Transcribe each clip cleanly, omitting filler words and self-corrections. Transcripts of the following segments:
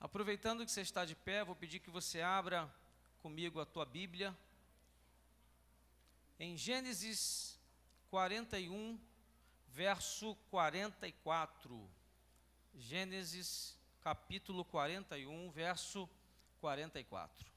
Aproveitando que você está de pé, vou pedir que você abra comigo a tua Bíblia em Gênesis 41, verso 44. Gênesis capítulo 41, verso 44.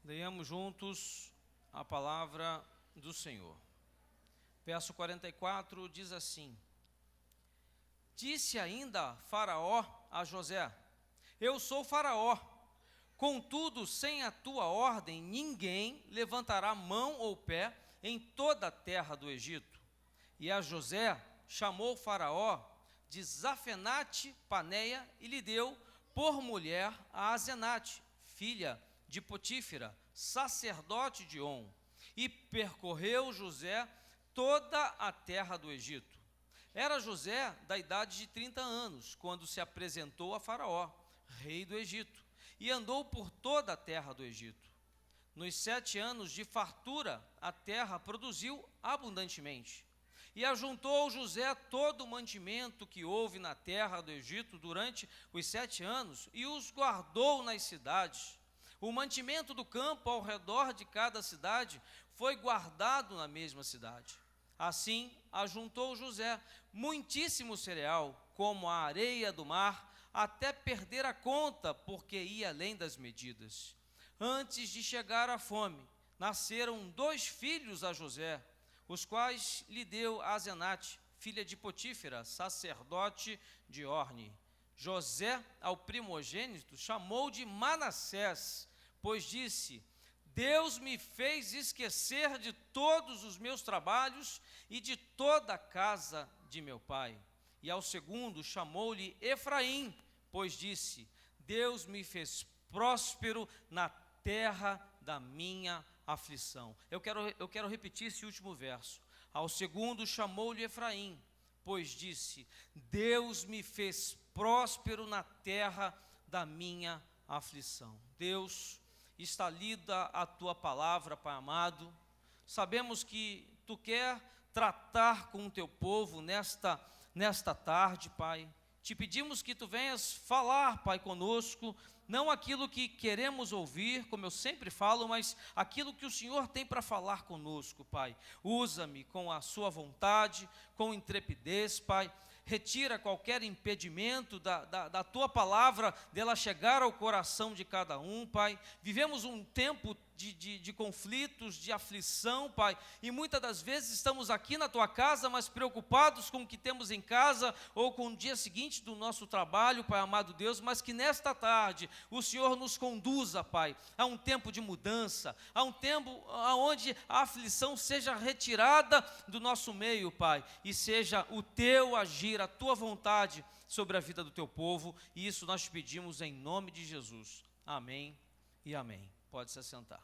Leiamos juntos a palavra do Senhor. Verso 44 diz assim: Disse ainda Faraó a José: Eu sou Faraó, contudo, sem a tua ordem, ninguém levantará mão ou pé em toda a terra do Egito. E a José chamou Faraó de Zafenate Paneia e lhe deu por mulher a Asenate, filha de Potífera, sacerdote de On, e percorreu José toda a terra do Egito. Era José da idade de 30 anos, quando se apresentou a Faraó, rei do Egito, e andou por toda a terra do Egito. Nos 7 anos de fartura, a terra produziu abundantemente. E ajuntou José todo o mantimento que houve na terra do Egito durante os 7 anos, e os guardou nas cidades. O mantimento do campo ao redor de cada cidade foi guardado na mesma cidade. Assim, ajuntou José muitíssimo cereal, como a areia do mar, até perder a conta, porque ia além das medidas. Antes de chegar a fome, nasceram 2 filhos a José, os quais lhe deu Asenate, filha de Potífera, sacerdote de Orne. José, ao primogênito, chamou de Manassés, pois disse: Deus me fez esquecer de todos os meus trabalhos e de toda a casa de meu pai. E ao segundo chamou-lhe Efraim, pois disse: Deus me fez próspero na terra da minha aflição. Eu quero repetir esse último verso. Ao segundo chamou-lhe Efraim, pois disse: Deus me fez próspero na terra da minha aflição. Deus, está lida a tua palavra, Pai amado. Sabemos que tu quer tratar com o teu povo nesta tarde, Pai. Te pedimos que tu venhas falar, Pai, conosco, não aquilo que queremos ouvir, como eu sempre falo, mas aquilo que o Senhor tem para falar conosco, Pai. Usa-me com a sua vontade, com intrepidez, Pai. Retira qualquer impedimento da tua palavra, dela chegar ao coração de cada um, Pai. Vivemos um tempo de conflitos, de aflição, Pai, e muitas das vezes estamos aqui na tua casa, mas preocupados com o que temos em casa, ou com o dia seguinte do nosso trabalho, Pai amado Deus, mas que nesta tarde o Senhor nos conduza, Pai, a um tempo de mudança, a um tempo onde a aflição seja retirada do nosso meio, Pai, e seja o teu agir, a tua vontade sobre a vida do teu povo, e isso nós pedimos em nome de Jesus. Amém e amém. Pode se assentar.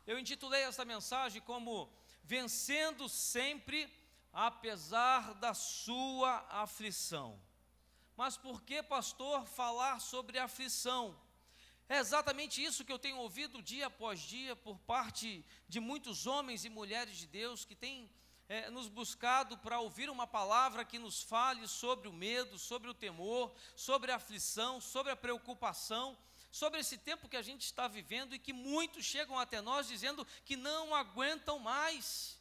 Eu intitulei essa mensagem como Vencendo Sempre, Apesar da Sua Aflição. Mas por que, pastor, falar sobre aflição? É exatamente isso que eu tenho ouvido dia após dia por parte de muitos homens e mulheres de Deus que têm nos buscado para ouvir uma palavra que nos fale sobre o medo, sobre o temor, sobre a aflição, sobre a preocupação, sobre esse tempo que a gente está vivendo e que muitos chegam até nós dizendo que não aguentam mais.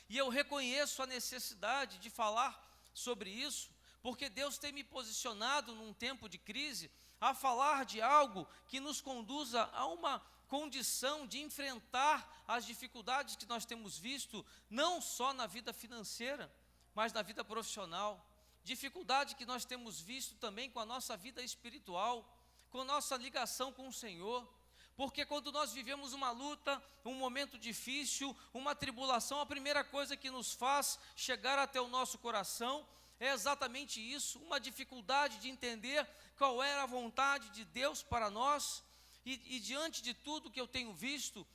E eu reconheço a necessidade de falar sobre isso, porque Deus tem me posicionado num tempo de crise a falar de algo que nos conduza a uma condição de enfrentar as dificuldades que nós temos visto, não só na vida financeira, mas na vida profissional, dificuldade que nós temos visto também com a nossa vida espiritual, com a nossa ligação com o Senhor, porque quando nós vivemos uma luta, um momento difícil, uma tribulação, a primeira coisa que nos faz chegar até o nosso coração é exatamente isso, uma dificuldade de entender qual era a vontade de Deus para nós. e diante de tudo que eu tenho visto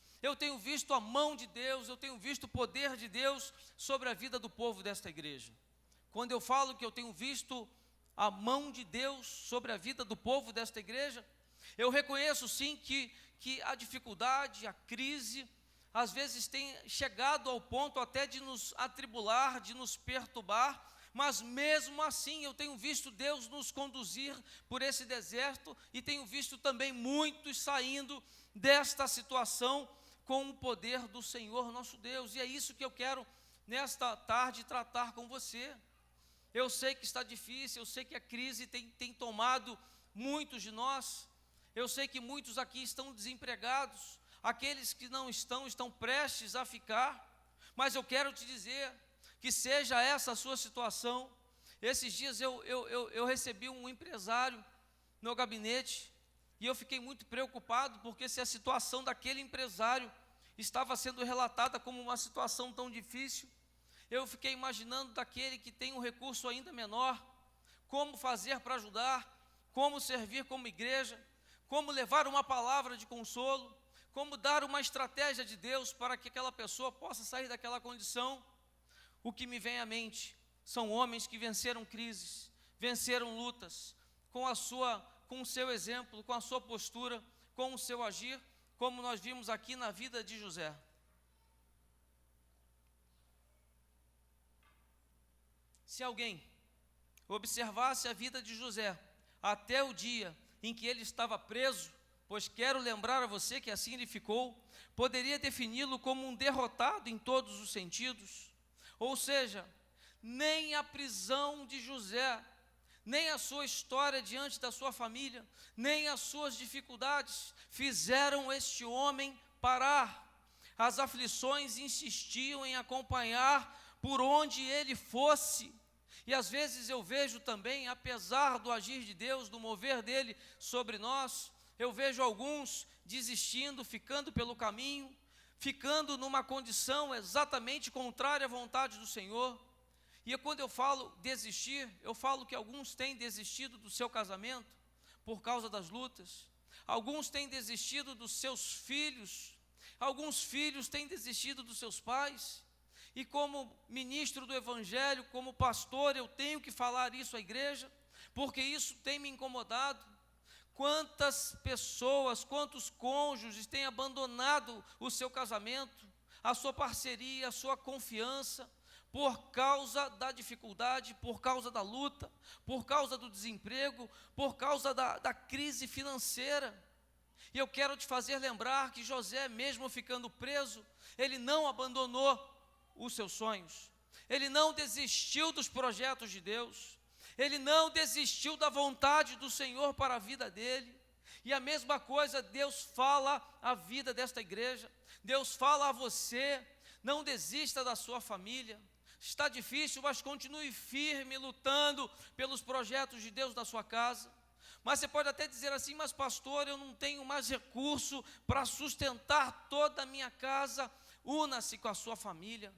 a mão de Deus, eu tenho visto o poder de Deus sobre a vida do povo desta igreja. Quando eu falo que eu tenho visto a mão de Deus sobre a vida do povo desta igreja, eu reconheço sim que a dificuldade, a crise, às vezes tem chegado ao ponto até de nos atribular, de nos perturbar, mas mesmo assim eu tenho visto Deus nos conduzir por esse deserto e tenho visto também muitos saindo desta situação com o poder do Senhor nosso Deus. E é isso que eu quero nesta tarde tratar com você. Eu sei que está difícil, eu sei que a crise tem tomado muitos de nós, eu sei que muitos aqui estão desempregados, aqueles que não estão prestes a ficar, mas eu quero te dizer que seja essa a sua situação. Esses dias eu recebi um empresário no meu gabinete e eu fiquei muito preocupado, porque se a situação daquele empresário estava sendo relatada como uma situação tão difícil, eu fiquei imaginando daquele que tem um recurso ainda menor, como fazer para ajudar, como servir como igreja, como levar uma palavra de consolo, como dar uma estratégia de Deus para que aquela pessoa possa sair daquela condição. O que me vem à mente são homens que venceram crises, venceram lutas, com o seu exemplo, com a sua postura, com o seu agir, como nós vimos aqui na vida de José. Se alguém observasse a vida de José até o dia em que ele estava preso, pois quero lembrar a você que assim ele ficou, poderia defini-lo como um derrotado em todos os sentidos. Ou seja, nem a prisão de José, nem a sua história diante da sua família, nem as suas dificuldades fizeram este homem parar. As aflições insistiam em acompanhar por onde ele fosse. E às vezes eu vejo também, apesar do agir de Deus, do mover dele sobre nós, eu vejo alguns desistindo, ficando pelo caminho, ficando numa condição exatamente contrária à vontade do Senhor. E quando eu falo desistir, eu falo que alguns têm desistido do seu casamento por causa das lutas, alguns têm desistido dos seus filhos, alguns filhos têm desistido dos seus pais. E como ministro do Evangelho, como pastor, eu tenho que falar isso à igreja, porque isso tem me incomodado. Quantas pessoas, quantos cônjuges têm abandonado o seu casamento, a sua parceria, a sua confiança, por causa da dificuldade, por causa da luta, por causa do desemprego, por causa da crise financeira. E eu quero te fazer lembrar que José, mesmo ficando preso, ele não abandonou os seus sonhos, ele não desistiu dos projetos de Deus, ele não desistiu da vontade do Senhor para a vida dele. E a mesma coisa Deus fala à vida desta igreja, Deus fala a você: não desista da sua família. Está difícil, mas continue firme, lutando pelos projetos de Deus na sua casa. Mas você pode até dizer assim: mas pastor, eu não tenho mais recurso para sustentar toda a minha casa. Una-se com a sua família,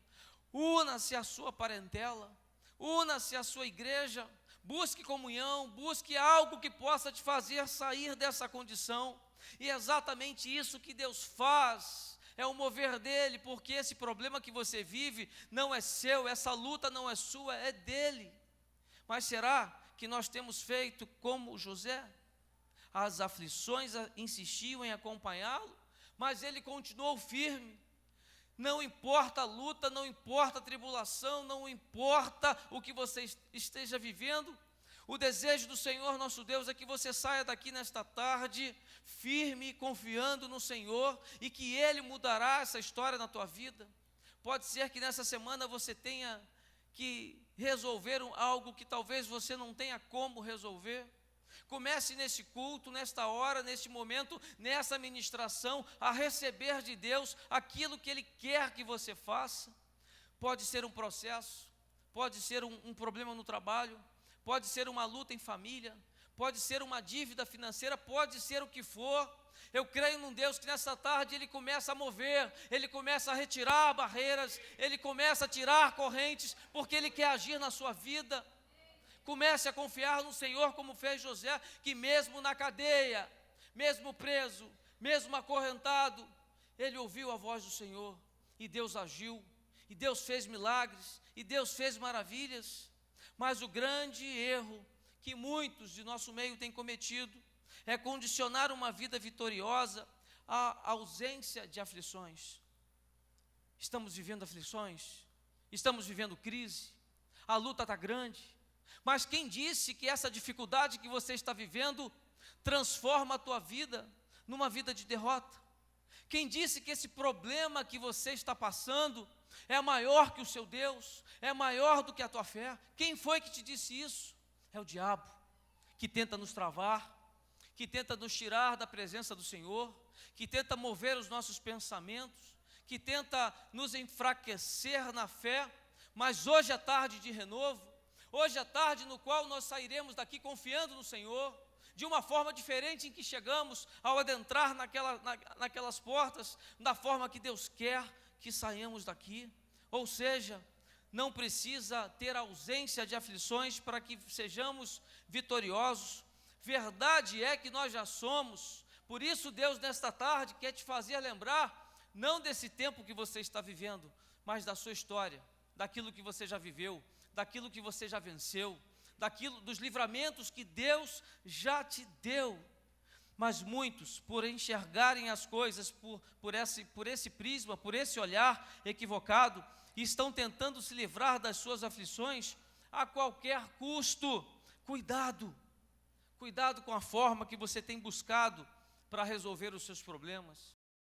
una-se à sua parentela, una-se à sua igreja, busque comunhão, busque algo que possa te fazer sair dessa condição. E é exatamente isso que Deus faz, é o mover dele, porque esse problema que você vive não é seu, essa luta não é sua, é dele. Mas será que nós temos feito como José? As aflições insistiam em acompanhá-lo, mas ele continuou firme. Não importa a luta, não importa a tribulação, não importa o que você esteja vivendo, o desejo do Senhor nosso Deus é que você saia daqui nesta tarde firme e confiando no Senhor, e que Ele mudará essa história na tua vida. Pode ser que nessa semana você tenha que resolver algo que talvez você não tenha como resolver. Comece nesse culto, nesta hora, neste momento, nessa ministração, a receber de Deus aquilo que Ele quer que você faça. Pode ser um processo, pode ser um problema no trabalho, pode ser uma luta em família, pode ser uma dívida financeira, pode ser o que for. Eu creio num Deus que nessa tarde Ele começa a mover, Ele começa a retirar barreiras, Ele começa a tirar correntes, porque Ele quer agir na sua vida. Comece a confiar no Senhor, como fez José, que mesmo na cadeia, mesmo preso, mesmo acorrentado, ele ouviu a voz do Senhor, e Deus agiu, e Deus fez milagres, e Deus fez maravilhas. Mas o grande erro que muitos de nosso meio têm cometido é condicionar uma vida vitoriosa à ausência de aflições. Estamos vivendo aflições, estamos vivendo crise, a luta está grande, mas quem disse que essa dificuldade que você está vivendo transforma a tua vida numa vida de derrota? Quem disse que esse problema que você está passando é maior que o seu Deus, é maior do que a tua fé? Quem foi que te disse isso? É o diabo, que tenta nos travar, que tenta nos tirar da presença do Senhor, que tenta mover os nossos pensamentos, que tenta nos enfraquecer na fé. Mas hoje é tarde de renovo, hoje é tarde no qual nós sairemos daqui confiando no Senhor, de uma forma diferente em que chegamos ao adentrar naquelas portas, da forma que Deus quer que saiamos daqui. Ou seja, não precisa ter ausência de aflições para que sejamos vitoriosos. Verdade é que nós já somos. Por isso Deus nesta tarde quer te fazer lembrar, não desse tempo que você está vivendo, mas da sua história, daquilo que você já viveu, daquilo que você já venceu, dos livramentos que Deus já te deu. Mas muitos, por enxergarem as coisas por esse prisma, por esse olhar equivocado, estão tentando se livrar das suas aflições a qualquer custo. Cuidado com a forma que você tem buscado para resolver os seus problemas.